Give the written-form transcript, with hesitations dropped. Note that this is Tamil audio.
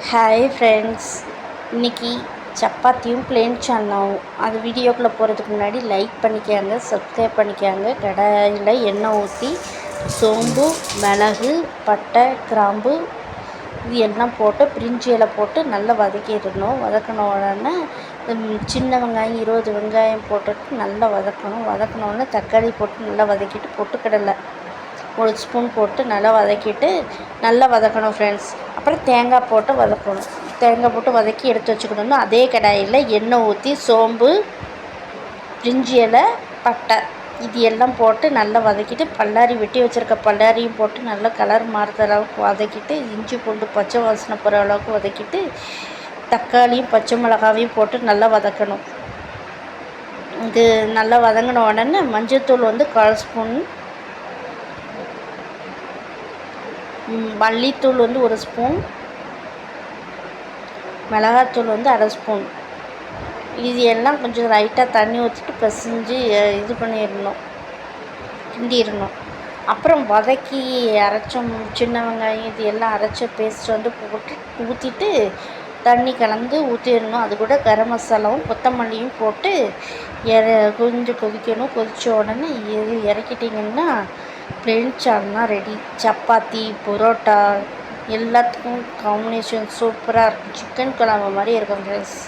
ஹாய் ஃப்ரெண்ட்ஸ், இன்றைக்கி சப்பாத்தியும் பிளேன் சன்னாவும். அது வீடியோக்குள்ளே போகிறதுக்கு முன்னாடி லைக் பண்ணிக்காங்க, சப்ஸ்கிரைப் பண்ணிக்காங்க. கடாயில் எண்ணெய் ஊற்றி சோம்பு, மிளகு, பட்டை, கிராம்பு இது எல்லாம் போட்டு பிரிஞ்சி இலை போட்டு நல்லா வதக்கிடணும். வதக்கின உடனே சின்ன வெங்காயம் 20 வெங்காயம் போட்டுட்டு நல்லா வதக்கினோடனே தக்காளி போட்டு நல்லா வதக்கிட்டு பொட்டுக்கடலை 1 ஸ்பூன் போட்டு நல்லா வதக்கிட்டு நல்லா வதக்கணும் ஃப்ரெண்ட்ஸ். அப்புறம் தேங்காய் போட்டு வதக்கணும். தேங்காய் போட்டு வதக்கி எடுத்து வச்சுக்கணும்னா அதே கடாயில் எண்ணெய் ஊற்றி சோம்பு, பிரிஞ்சி இலை, பட்டை இது எல்லாம் போட்டு நல்லா வதக்கிட்டு பல்லாரி வெட்டி வச்சுருக்க பல்லாரியும் போட்டு நல்லா கலர் மாறுற அளவுக்கு வதக்கிட்டு இஞ்சி பூண்டு பச்சை வாசனை போகிற அளவுக்கு வதக்கிட்டு தக்காளியும் பச்சை மிளகாவையும் போட்டு நல்லா வதக்கணும். இது நல்லா வதங்கின உடனே மஞ்சள்தூள் 1/4 ஸ்பூன், மல்லித்தூள் 1 ஸ்பூன், மிளகாத்தூள் 1/2 ஸ்பூன் இது எல்லாம் கொஞ்சம் லைட்டாக தண்ணி ஊற்றிட்டு பிசைஞ்சு இது பண்ணிடணும், கிண்டிடணும். அப்புறம் வதக்கி அரைச்சோம் சின்ன வெங்காயம் இது எல்லாம் அரைச்ச பேஸ்ட் போட்டு ஊற்றிட்டு தண்ணி கலந்து ஊற்றிடணும். அது கூட கரம் மசாலாவும் கொத்தமல்லியும் போட்டு கொஞ்சம் கொதிக்கணும். கொதித்த உடனே இறக்கிட்டிங்கன்னா பிளேன் சால்னா ரெடி. சப்பாத்தி, பரோட்டா எல்லாத்துக்கும் காம்பினேஷன் சூப்பராக இருக்கும். சிக்கன் குழம்பு மாதிரி இருக்கும் ஃப்ரெண்ட்ஸ்.